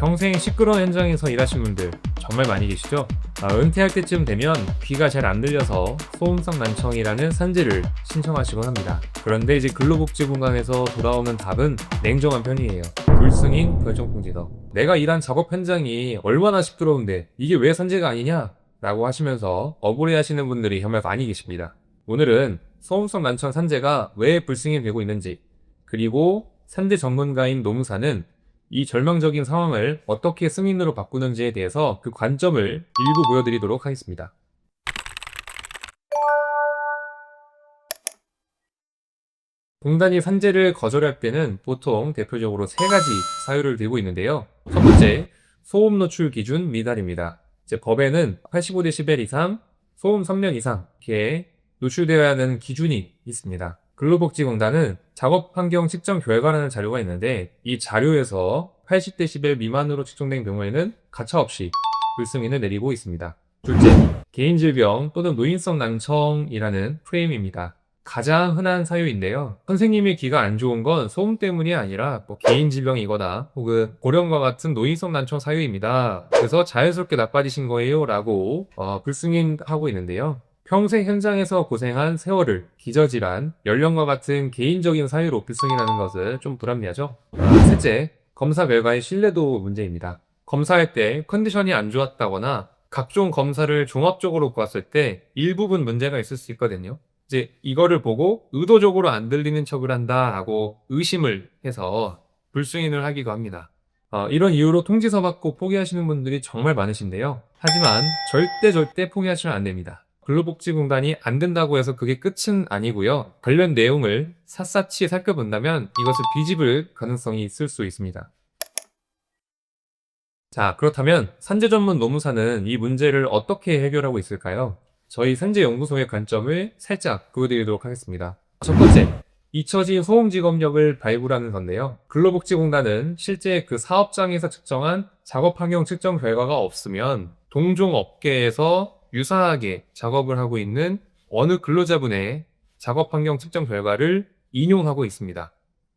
평생 시끄러운 현장에서 일하신 분들 정말 많이 계시죠? 은퇴할 때쯤 되면 귀가 잘 안 들려서 소음성 난청이라는 산재를 신청하시곤 합니다. 그런데 이제 근로복지공단에서 돌아오는 답은 냉정한 편이에요. 불승인 결정통지서. 내가 일한 작업 현장이 얼마나 시끄러운데 이게 왜 산재가 아니냐? 라고 하시면서 억울해하시는 분들이 정말 많이 계십니다. 오늘은 소음성 난청 산재가 왜 불승인이 되고 있는지, 그리고 산재 전문가인 노무사는 이 절망적인 상황을 어떻게 승인으로 바꾸는지에 대해서 그 관점을 일부 보여드리도록 하겠습니다. 공단이 산재를 거절할 때는 보통 대표적으로 세 가지 사유를 들고 있는데요. 첫 번째, 소음 노출 기준 미달입니다. 이제 법에는 85dB 이상, 소음 선면 이상 이렇게 노출되어야 하는 기준이 있습니다. 근로복지공단은 작업 환경 측정 결과라는 자료가 있는데 이 자료에서 80dB 미만으로 측정된 경우에는 가차없이 불승인을 내리고 있습니다. 둘째, 개인질병 또는 노인성 난청이라는 프레임입니다. 가장 흔한 사유인데요. 선생님의 귀가 안 좋은 건 소음 때문이 아니라 개인질병이거나 혹은 고령과 같은 노인성 난청 사유입니다. 그래서 자연스럽게 나빠지신 거예요 라고 불승인하고 있는데요. 평생 현장에서 고생한 세월을 기저질환, 연령과 같은 개인적인 사유로 불승인하는 것은 좀 불합리하죠. 셋째, 검사 결과의 신뢰도 문제입니다. 검사할 때 컨디션이 안 좋았다거나 각종 검사를 종합적으로 보았을 때 일부분 문제가 있을 수 있거든요. 이제 이거를 보고 의도적으로 안 들리는 척을 한다라고 의심을 해서 불승인을 하기도 합니다. 이런 이유로 통지서 받고 포기하시는 분들이 정말 많으신데요. 하지만 절대 포기하시면 안 됩니다. 근로복지공단이 안 된다고 해서 그게 끝은 아니고요. 관련 내용을 샅샅이 살펴본다면 이것을 뒤집을 가능성이 있을 수 있습니다. 자, 그렇다면 산재 전문 노무사는 이 문제를 어떻게 해결하고 있을까요? 저희 산재연구소의 관점을 살짝 보여드리도록 하겠습니다. 첫 번째, 잊혀진 소음직업력을 발굴하는 건데요. 근로복지공단은 실제 그 사업장에서 측정한 작업환경 측정 결과가 없으면 동종 업계에서 유사하게 작업을 하고 있는 어느 근로자분의 작업환경 측정 결과를 인용하고 있습니다.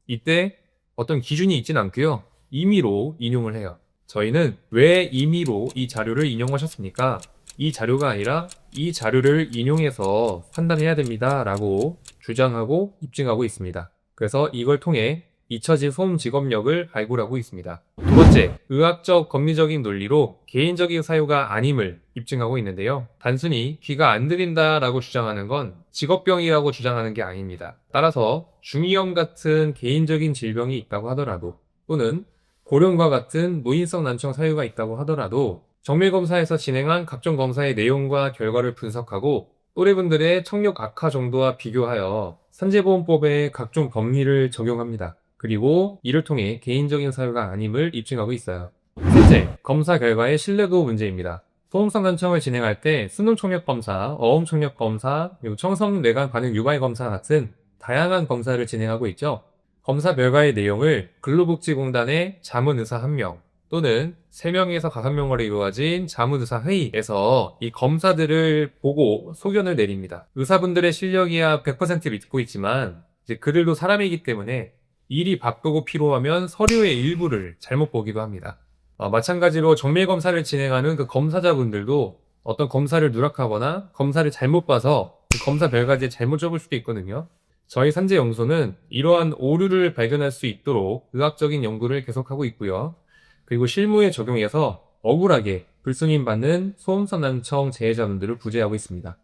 이때 어떤 기준이 있진 않고요. 임의로 인용을 해요. 저희는 왜 임의로 이 자료를 인용하셨습니까? 이 자료가 아니라 이 자료를 인용해서 판단해야 됩니다 라고 주장하고 입증하고 있습니다. 그래서 이걸 통해 잊혀진 소음 직업력을 발굴하고 있습니다. 두 번째, 의학적 법리적인 논리로 개인적인 사유가 아님을 입증하고 있는데요. 단순히 귀가 안 들린다 라고 주장하는 건 직업병이라고 주장하는 게 아닙니다. 따라서 중이염 같은 개인적인 질병이 있다고 하더라도 또는 고령과 같은 노인성 난청 사유가 있다고 하더라도 정밀검사에서 진행한 각종 검사의 내용과 결과를 분석하고 또래분들의 청력 악화 정도와 비교하여 산재보험법의 각종 법리를 적용합니다. 그리고 이를 통해 개인적인 사유가 아님을 입증하고 있어요. 셋째, 검사 결과의 신뢰도 문제입니다. 소음성 난청을 진행할 때 수능청력검사, 어음청력검사, 그리고 청성뇌관 반응 유발 검사 같은 다양한 검사를 진행하고 있죠. 검사 결과의 내용을 근로복지공단의 자문의사 1명 또는 3명에서 5명으로 이루어진 자문의사 회의에서 이 검사들을 보고 소견을 내립니다. 의사분들의 실력이야 100% 믿고 있지만 이제 그들도 사람이기 때문에 일이 바쁘고 피로하면 서류의 일부를 잘못 보기도 합니다. 마찬가지로 정밀검사를 진행하는 그 검사자분들도 어떤 검사를 누락하거나 검사를 잘못 봐서 그 검사 결과지에 잘못 적을 수도 있거든요. 저희 산재연구소는 이러한 오류를 발견할 수 있도록 의학적인 연구를 계속하고 있고요. 그리고 실무에 적용해서 억울하게 불승인받는 소음성 난청 재해자분들을 구제하고 있습니다.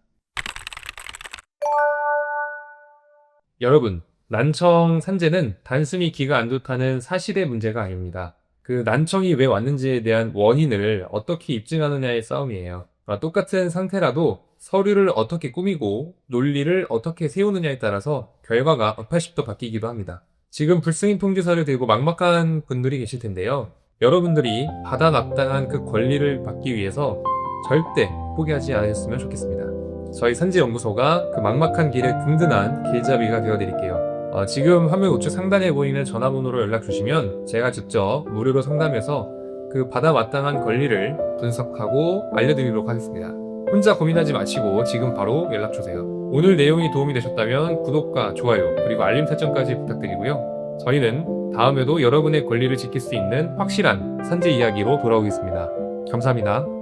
여러분, 난청 산재는 단순히 귀가 안 좋다는 사실의 문제가 아닙니다. 그 난청이 왜 왔는지에 대한 원인을 어떻게 입증하느냐의 싸움이에요. 똑같은 상태라도 서류를 어떻게 꾸미고 논리를 어떻게 세우느냐에 따라서 결과가 180도 바뀌기도 합니다. 지금 불승인 통지서를 들고 막막한 분들이 계실 텐데요. 여러분들이 받아 마땅한 그 권리를 받기 위해서 절대 포기하지 않으셨으면 좋겠습니다. 저희 산재연구소가 그 막막한 길에 든든한 길잡이가 되어드릴게요. 지금 화면 우측 상단에 보이는 전화번호로 연락 주시면 제가 직접 무료로 상담해서 그 받아 마땅한 권리를 분석하고 알려드리도록 하겠습니다. 혼자 고민하지 마시고 지금 바로 연락 주세요. 오늘 내용이 도움이 되셨다면 구독과 좋아요 그리고 알림 설정까지 부탁드리고요. 저희는 다음에도 여러분의 권리를 지킬 수 있는 확실한 산재 이야기로 돌아오겠습니다. 감사합니다.